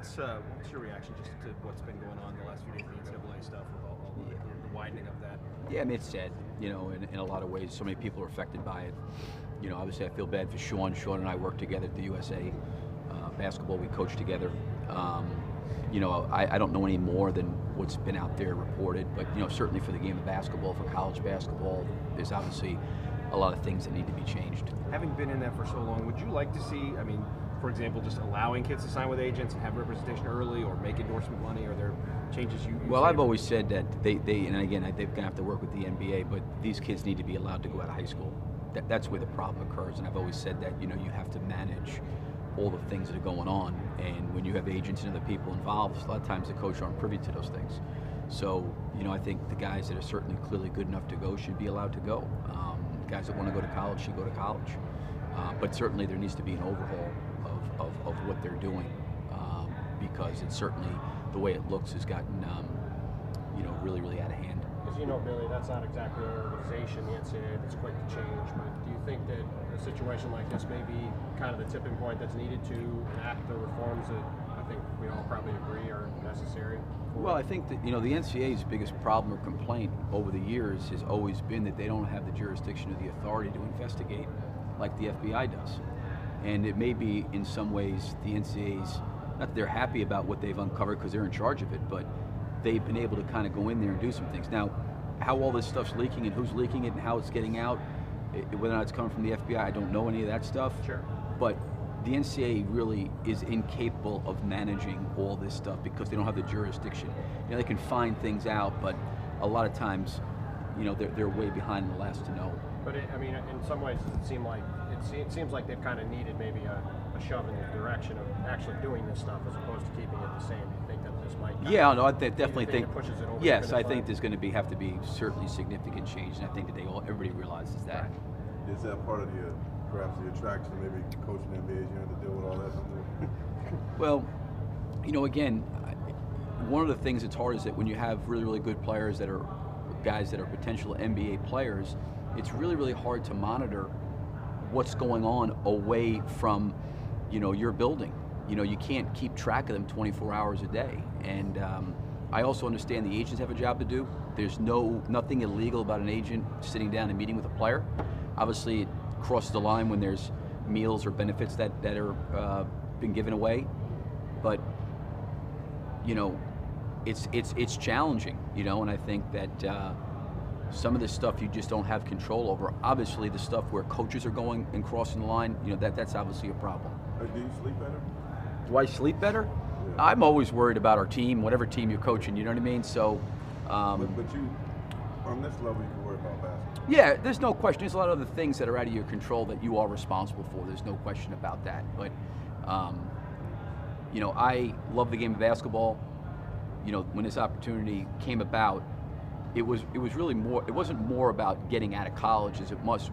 What's your reaction just to what's been going on the last few days with the NCAA stuff, with all the widening of that? Yeah, I mean, it's sad, in a lot of ways. So many people are affected by it. Obviously I feel bad for Sean. Sean and I work together at the USA basketball. We coach together. I don't know any more than what's been out there reported, but certainly for the game of basketball, for college basketball, there's obviously a lot of things that need to be changed. Having been in that for so long, would you like to see, for example, just allowing kids to sign with agents and have representation early, or make endorsement money? Are there changes you Well, I've always said that they're going to have to work with the NBA, but these kids need to be allowed to go out of high school. That's where the problem occurs, and I've always said that you have to manage all the things that are going on, and when you have agents and other people involved, a lot of times the coach aren't privy to those things. So I think the guys that are certainly clearly good enough to go should be allowed to go. Guys that want to go to college should go to college, but certainly there needs to be an overhaul of what they're doing, because it's certainly the way it looks has gotten really out of hand. As you know, Billy, that's not exactly an organization, the NCAA, that's quick to change, but do you think that a situation like this may be kind of the tipping point that's needed to enact the reforms that I think we all probably agree are necessary? Well, I think that the NCAA's biggest problem or complaint over the years has always been that they don't have the jurisdiction or the authority to investigate like the FBI does. And it may be in some ways the NCAA's, not that they're happy about what they've uncovered because they're in charge of it, but they've been able to kind of go in there and do some things. Now, how all this stuff's leaking and who's leaking it and how it's getting out, whether or not it's coming from the FBI, I don't know any of that stuff. Sure. But the NCAA really is incapable of managing all this stuff because they don't have the jurisdiction. They can find things out, but a lot of times, they're way behind and the last to know. But in some ways, it seems like they've kind of needed maybe a shove in the direction of actually doing this stuff as opposed to keeping it the same. Do you think that this might? Yeah, no, I definitely think. It pushes it over. Yes, I think there's going to have to be certainly significant change, and I think that everybody realizes that. Is that part of perhaps the attraction? Maybe coaching the NBA, you have to deal with all that. Well, again, one of the things that's hard is that when you have really good players that are guys that are potential NBA players, it's really hard to monitor what's going on away from your building. You can't keep track of them 24 hours a day. And I also understand the agents have a job to do. There's nothing illegal about an agent sitting down and meeting with a player. Obviously, it crosses the line when there's meals or benefits that are been given away. But it's challenging. And I think that some of the stuff you just don't have control over. Obviously, the stuff where coaches are going and crossing the line, that's obviously a problem. Do you sleep better? Do I sleep better? Yeah. I'm always worried about our team, whatever team you're coaching, you know what I mean? So, but you, on this level, you can worry about basketball. Yeah, there's no question. There's a lot of other things that are out of your control that you are responsible for. There's no question about that. But, I love the game of basketball. When this opportunity came about, it was really more. It wasn't more about getting out of college as much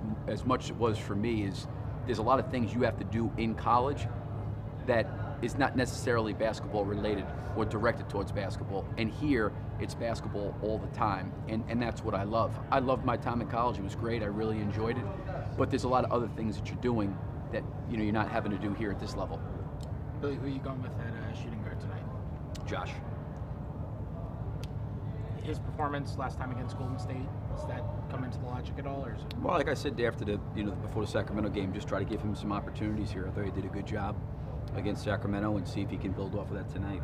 as it was for me. Is there's a lot of things you have to do in college that is not necessarily basketball related or directed towards basketball. And here, it's basketball all the time, and that's what I love. I loved my time in college. It was great. I really enjoyed it. But there's a lot of other things that you're doing that you're not having to do here at this level. Billy, who are you going with at shooting guard tonight? Josh. His performance last time against Golden State, does that come into the logic at all, or is it? Well, like I said after before the Sacramento game, just try to give him some opportunities here. I thought he did a good job against Sacramento, and see if he can build off of that tonight.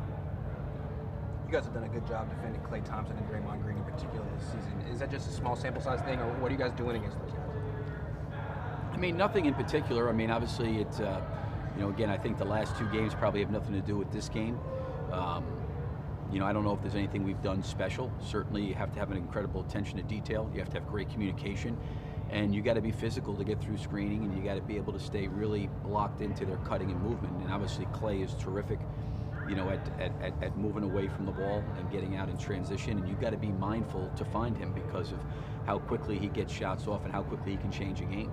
You guys have done a good job defending Klay Thompson and Draymond Green in particular this season. Is that just a small sample size thing, or what are you guys doing against those guys? Nothing in particular. Obviously, it's again, I think the last two games probably have nothing to do with this game. I don't know if there's anything we've done special. Certainly, you have to have an incredible attention to detail. You have to have great communication, and you got to be physical to get through screening, and you got to be able to stay really locked into their cutting and movement. And obviously, Klay is terrific, at moving away from the ball and getting out in transition. And you've got to be mindful to find him because of how quickly he gets shots off and how quickly he can change a game.